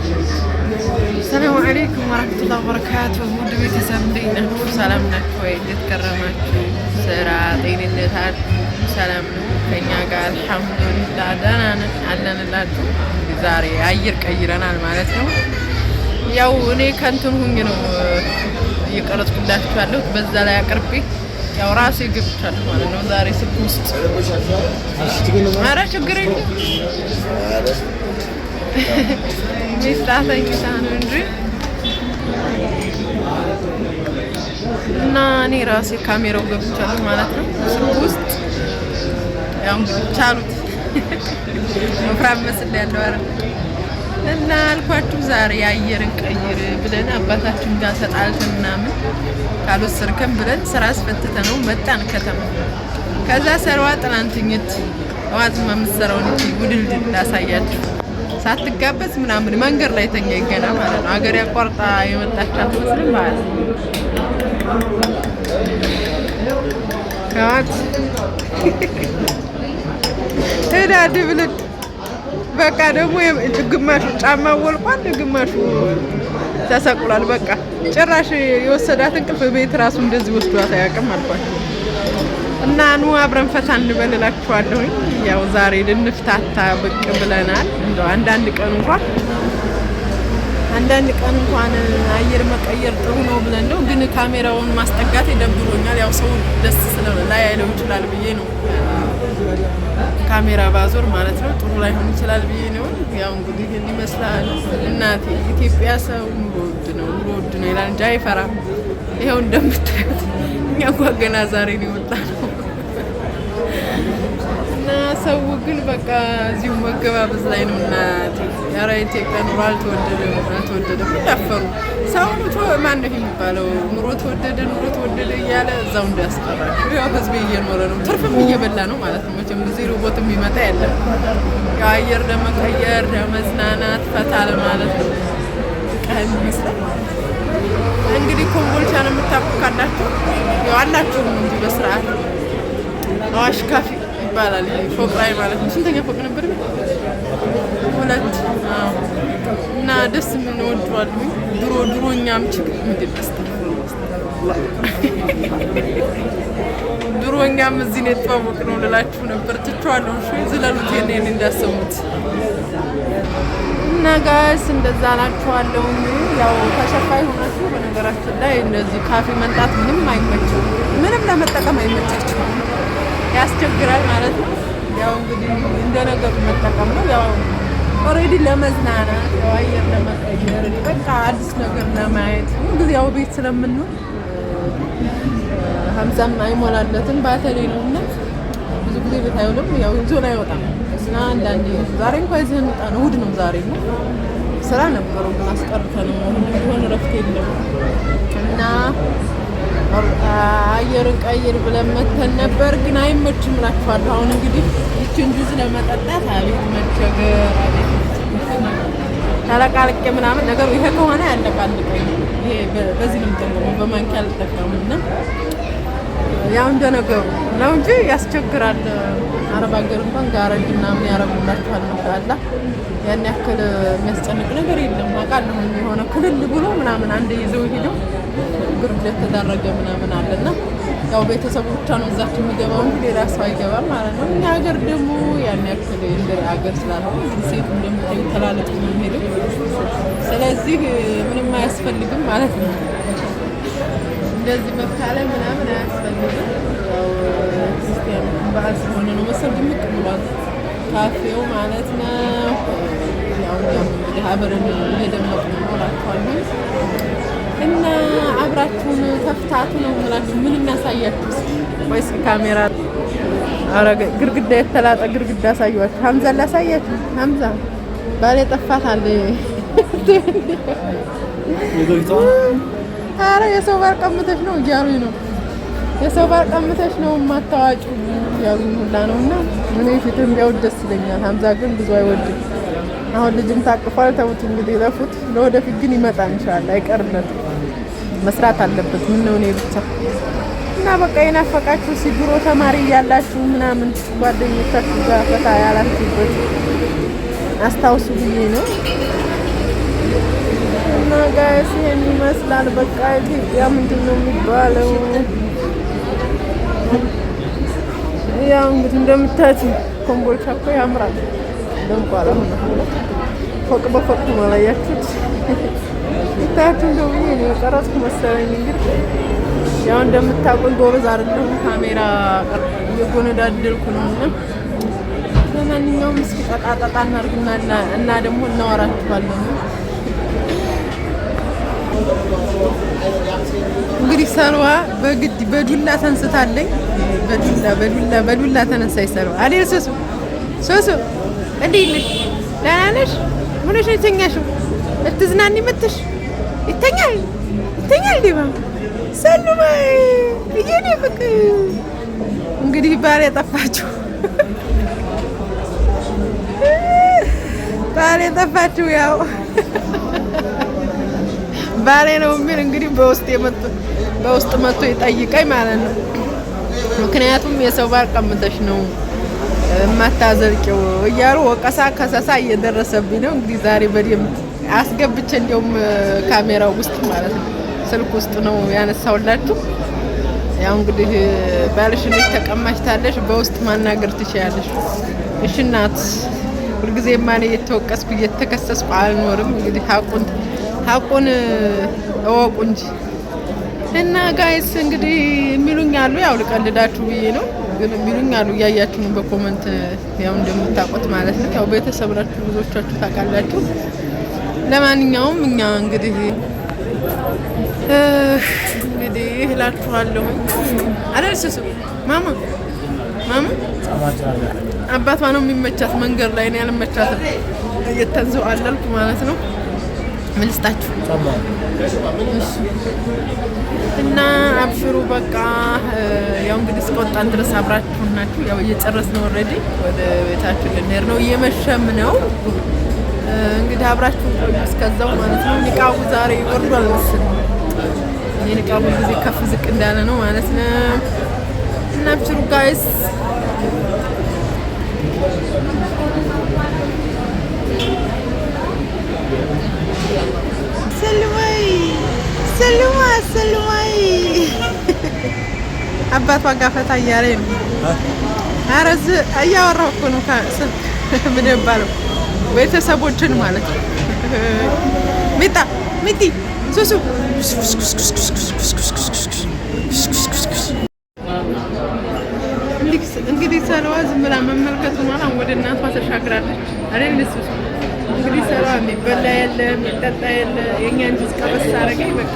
السلام عليكم ورحمة الله وبركاته. ود ቤተሰብ እንዴት ናችሁ? ሰላም ናችሁ ወይ? እንዴት ከረማችሁ? ስራ ጤንነት ሰላም ነው? ከኛ ጋር አልሐምዱሊላህ ደህና ነን አለንላችሁ። ዛሬ አየር ቀይረናል ማለት ነው። ያው እኔ ከንቱን ሁኝ ነው እየቀረጽኩላችሁ ያለሁት በዛ ላይ አቅርቤ ያው ራሴ ገብቻለሁ ማለት ነው። ዛሬ ስልክ ውስጥ ኧረ ችግር የለም ሚስታተኝ ነው እንጂ እና እኔ ራሴ ካሜራው ገብቻለሁ ማለት ነው ስልክ ውስጥ ያው እንግዲህ ቻሉት ወፍራም መስል ያለው አይደል እና አልኳችሁ ዛሬ አየርን ቀይር ብለን አባታችን ጋር ተጣልተን ምናምን ካልወሰድከን ብለን ስራ አስፈትተነው መጣን ከተማ። ከዛ ሰርዋ ጥላንትኝት አዋዝማ የምትሰራውን እቺ ውድልድል ላሳያችሁ ሳትጋበዝ ምናምን መንገድ ላይ ተኛ ይገና ማለት ነው። አገር ያቋርጣ የመጣች አትመስልም ማለት ነው። ካት ተዳድ ብለን በቃ ደግሞ ግማሹ ጫማ ወልቋል፣ ግማሹ ተሰቅሏል። በቃ ጭራሽ የወሰዳት እንቅልፍ ቤት ራሱ እንደዚህ ወስዷት አያውቅም አልኳቸው እና ኑ አብረን ፈታ እንበልላችኋለሁ። ያው ዛሬ ልንፍታታ ብቅ ብለናል። እንደው አንዳንድ ቀን እንኳን አየር መቀየር ጥሩ ነው ብለን ነው። ግን ካሜራውን ማስጠጋት ይደብሮኛል። ያው ሰው ደስ ላይ አይለው ይችላል ብዬ ነው ካሜራ ባዞር ማለት ነው። ጥሩ ላይሆን ይችላል ብዬ ነው። ያው እንግዲህ ይሄን ይመስላል። እናቴ ኢትዮጵያ ሰው ኑሮ ውድ ነው ይላል እንጂ አይፈራም። ይሄው እንደምታዩት እኛ እንኳን ገና ዛሬ ነው የወጣነው እና ሰው ግን በቃ እዚሁ መገባበዝ ላይ ነው። እናቴ ኧረ ኢትዮጵያ ኑሮ አልተወደደም ያፈሩ ሰው ማን ነው የሚባለው? ኑሮ ተወደደ እያለ እዛው እንዲያስቀራችሁ ያው ህዝብ እየኖረ ነው፣ ትርፍም እየበላ ነው ማለት ነው። መቼም ዜሮ ቦት የሚመጣ የለም። ያው አየር ለመቀየር ለመዝናናት ፈታ ለማለት ነው ቀን ይመስላል። እንግዲህ ኮምቦልቻን የምታውቁ ካላችሁ ያው አላችሁም እንጂ በስርዓት አዋሽ ካፌ ይባላል ፎቅ ላይ ማለት ነው። ስንተኛ ፎቅ ነበር? 2 እና ደስ ምን ወድዋለሁ። ድሮኛም ችግር ምንድን ድሮኛም እዚህ ነው የተዋወቅ ነው ልላችሁ ነበር። ትቼዋለሁ። እሺ ዝለሉት የኔን እንዳሰሙት እና ጋይስ እንደዛ ናችኋለሁ። ያው ተሸፋይ ሆናችሁ በነገራችን ላይ እንደዚህ ካፌ መንጣት ምንም አይመችም፣ ምንም ለመጠቀም አይመቻችም፣ ያስቸግራል ማለት ነው። ያው እንግዲህ እንደነገሩ መጠቀም ነው። ያው ኦሬዲ ለመዝናናት ያው አየር ለመቀየር በቃ አዲስ ነገር ለማየት ጊዜ ያው ቤት ስለምንሆን 50 አይሞላለትም ባተሌ ነውና ብዙ ጊዜ ቤት አይውልም። ያው ዞን አይወጣም እና አንዳንዴ ዛሬ እንኳን ይዘን ወጣ ነው። እሑድ ነው ዛሬ ነው። ስራ ነበረው ግን አስቀርተነው ቢሆን እረፍት የለም እና አየርን ቀይር ብለን መተን ነበር ግን አይመችም እላችኋለሁ። አሁን እንግዲህ ይችን ጁዝ ለመጠጣት አቤት መቸገር፣ አቤት ተለቃልቄ ምናምን ነገሩ ይሄ ከሆነ ያለቃልቀኝ። ይሄ በዚህ ነው የምጠቀመው፣ በማንኪያ አልጠቀምና ያው እንደነገሩ ነው እንጂ ያስቸግራል። አረብ ሀገር እንኳን ጋረድ ምናምን ያረጉላችኋል መጣላ ያን ያክል የሚያስጨንቅ ነገር የለም። አውቃለሁ የሆነ ክልል ብሎ ምናምን አንድ ይዘው ሄደው ግርግር ተዳረገ ምናምን አለና ያው ቤተሰቡ ብቻ ነው እዛች የሚገባው እንጂ ሌላ ሰው አይገባም ማለት ነው። እኛ ሀገር ደግሞ ያን ያክል እንደ ሀገር ስላልሆነ ሴት እንደምታዩ ተላለጡ ነው የሚሄደው። ስለዚህ ምንም አያስፈልግም ማለት ነው። እንደዚህ መካለ ምናምን አያስፈልግም። ያው ክርስቲያን በዓል ስለሆነ ነው መሰል ድምቅ ብሏል ካፌው ማለት ነው። ያው እንግዲህ አብረን እየደመቅን ነው እላችኋለሁ እና አብራችሁን ተፍታቱ ነው የምላችሁ። ምን እናሳያችሁ ወይስ ካሜራ? ኧረ ግርግዳ የተላጠ ግርግዳ አሳያችሁ። ሀምዛ ላሳያችሁ። ሀምዛ ባሌ ጠፋት አለ። ኧረ የሰው ባር ቀምተሽ ነው እያሉኝ ነው። የሰው ባር ቀምተሽ ነው የማታዋጪው እያሉኝ ሁላ ነው። እና እኔ ፊትም ቢያውድ ደስ ይለኛል። ሀምዛ ግን ብዙ አይወድም። አሁን ልጅም ታቅፏል። ተውት እንግዲህ ለፉት። ለወደፊት ግን ይመጣል ኢንሻአላህ፣ አይቀርለትም። መስራት አለበት። ምን ነው እኔ ብቻ እና በቃ የናፈቃችሁ ሲድሮ ተማሪ እያላችሁ ምናምን ጓደኞቻችሁ ጋር ፈታ ያላችሁበት አስታውሱ ብዬ ነው። ጋይስ ይሄን ይመስላል። በቃ ኢትዮጵያ ምንድን ነው የሚባለው? ያው እንግዲህ እንደምታዩት ኮምቦልቻ እኮ ያምራል። ደምቋል። አሁን ፎቅ በፎቅ ነው ያያችሁት። ይታያችሁ እንደው ብዬ ነው የቀረጽኩ መሰለኝ። እንግዲህ ያው እንደምታውቁኝ ጎበዝ አይደለሁም፣ ካሜራ እየጎነዳደልኩ ነው። ለማንኛውም እስኪ ጠጣጠጣ እናድርግና እና ደግሞ እናወራችኋለን። እንግዲህ ሰልዋ በግድ በዱላ ተንስታለኝ። በዱላ ተነሳይ ሰልዋ አይደል? ሶሶ እንዴት ነሽ? ደህና ነሽ? ምንሽ ነው የተኛሽው? እትዝናኒ መጥተሽ ይተኛል ዲባ ሰልዋ ይሄኔ በቃ እንግዲህ ባል ያጠፋችሁ ባል የጠፋችው ያው ባሌ ነው የሚል እንግዲህ በውስጥ መጥቶ ይጠይቀኝ ማለት ነው። ምክንያቱም የሰው ባል ቀምተሽ ነው የማታዘልቂው እያሉ ወቀሳ ከሰሳ እየደረሰብኝ ነው። እንግዲህ ዛሬ በደምብ አስገብቼ እንዲያውም ካሜራው ውስጥ ማለት ነው ስልክ ውስጥ ነው ያነሳውላችሁ። ያው እንግዲህ ባልሽ ልጅ ተቀማጭታለሽ በውስጥ ማናገር ትችያለሽ። እሺ እናት ሁልጊዜ ማን እየተወቀስኩ እየተከሰስኩ አልኖርም። እንግዲህ ሀቁን እወቁ እንጂ እና ጋይስ እንግዲህ የሚሉኝ አሉ። ያው ልቀልዳችሁ ብዬ ነው ግን የሚሉኝ አሉ። እያያችሁ ነው በኮመንት ያው እንደምታውቁት ማለት ነው። ያው ቤተሰብ ናችሁ ብዙዎቻችሁ ታውቃላችሁ። ለማንኛውም እኛ እንግዲህ እላችኋለሁ አደርስሱ ማማ አባቷ ነው የሚመቻት። መንገድ ላይ ነው ያልመቻትም እየተንዘው አለልኩ ማለት ነው። ምን ልስጣችሁ እና አብሽሩ በቃ ያው እንግዲህ እስከወጣን ድረስ አብራችሁ ናችሁ። ያው እየጨረስን ኦልሬዲ ወደ ቤታችን ልንሄድ ነው። እየመሸም ነው እንግዲህ አብራችሁ እስከዛው ማለት ነው። ንቃቡ ዛሬ ወርዷል መሰለኝ። የንቃቡ ጊዜ ከፍ ዝቅ እንዳለ ነው ማለት ነው። እና አብሽሩ ጋይስ ሰልማይ አባቷ ጋር ፈታ እያለ ነው። ኧረ እያወራሁ እኮ ነው ምን ይባለው ቤተሰቦችን ማለት ነው። ሚጢ ሱሱ እንግዲህ ሰለዋ ዝም ብላ መመልከቱ ማለት ወደ እናቷ ተሻግራለች አይደል? ሱሱ እንግዲህ ሰለዋ የሚበላ የለ የሚጠጣ የለ የእኛን ጅዝ ቀበስ አደረገኝ በቃ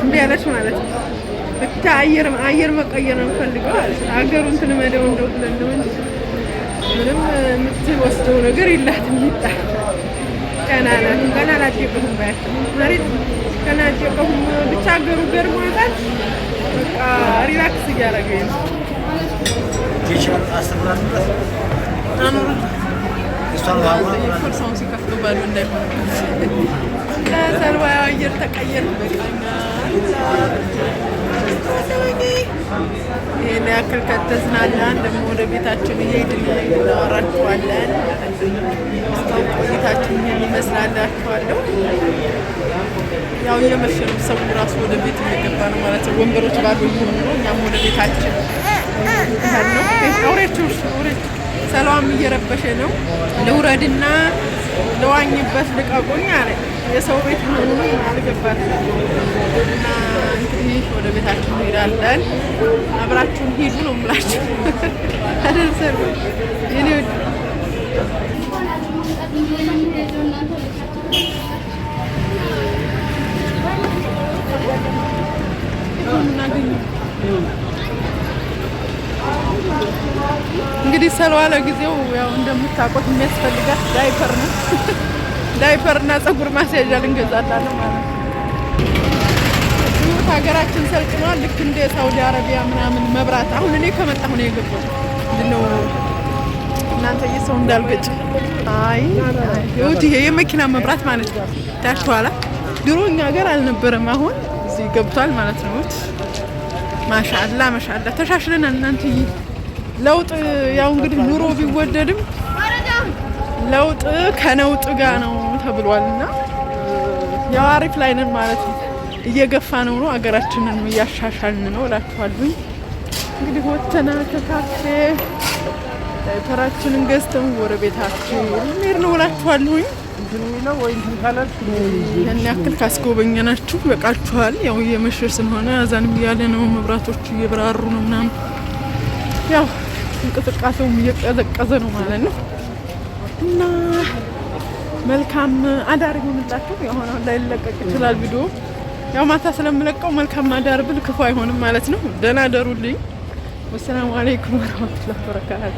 እምቢ አለች ማለት ነው። ብቻ አየር መቀየር ነው የምፈልገው አለች። አገሩ እንትን መደው እንደው ብለን ነው እንጂ ምንም የምትወስደው ነገር የላትም። ይጣል ገና አላደቀሁም ባያቸው መሬት ገና አላደቀሁም። ብቻ አገሩ ገርሟታል። በቃ ሪላክስ እያደረገኝ ነው። ፎርሳውን ሲከፍሉ ባሉ እንዳይሆን ሰልዋ አየር ተቀየር ይህን ያክል ከተዝናናን ደግሞ ወደ ቤታችን እየሄድን እናወራችኋለን። እስካሁን ቆይታችን ይህን ይመስላላችኋለሁ። ያው እየመሸ ነው። ሰው ራሱ ወደ ቤት እየገባ ነው ማለት ነው። ወንበሮች ባዶ እየሆኑ ነው። እኛም ወደ ቤታችን ነው። አውሬቹ ሰላም እየረበሸ ነው። ልውረድና ለዋኝበት ልቀቁኝ አለ። የሰው ቤት መሆኑ አልገባትም እና እንግዲህ ወደ ቤታችን እንሄዳለን። አብራችሁን ሂዱ ነው የምላችሁ አደርሰሩ የኔ ወድ እንግዲህ ሰለዋ ለጊዜው ያው እንደምታውቁት የሚያስፈልጋት ዳይፐር ነው። ዳይፐር እና ፀጉር ማስያዣ ልንገዛላት ነው ማለት ነው። ሀገራችን ሰልጥኗል። ልክ እንደ ሳውዲ አረቢያ ምናምን መብራት አሁን እኔ ከመጣሁ ነው የገባው። ምንድነው እናንተ የሰው እንዳልገጭ ይሄ የመኪና መብራት ማለት ነው። ታሽዋላ ድሮ እኛ ሀገር አልነበረም። አሁን እዚህ ገብቷል ማለት ነው። ማሻአላ ተሻሽለናል እናንተ። ለውጥ ያው እንግዲህ ኑሮ ቢወደድም ለውጥ ከነውጥ ጋር ነው ተብሏልና ያው አሪፍ ላይ ነን ማለት ነው። እየገፋ ነው አገራችንን እያሻሻልን ነው እላችኋለሁ። እንግዲህ ወተና ከካፌ ዳይፐራችንን ገዝተን ወደ ቤታችን እንሄድ ነው እላችኋለሁ። ያን ያክል ካስጎበኘናችሁ በቃችኋል። ያው እየመሸ ስለሆነ አዛንም እያለ ነው፣ መብራቶቹ እየበራሩ ነው ምናምን፣ ያው እንቅስቃሴውም እየቀዘቀዘ ነው ማለት ነው። እና መልካም አዳር ይሁንላችሁ። የሆነ ላይ ሊለቀቅ ይችላል ቪዲዮ፣ ያው ማታ ስለምለቀው መልካም አዳር ብል ክፉ አይሆንም ማለት ነው። ደህና አደሩልኝ። ወሰላሙ አለይኩም ወራህመቱላሂ ወበረካቱ።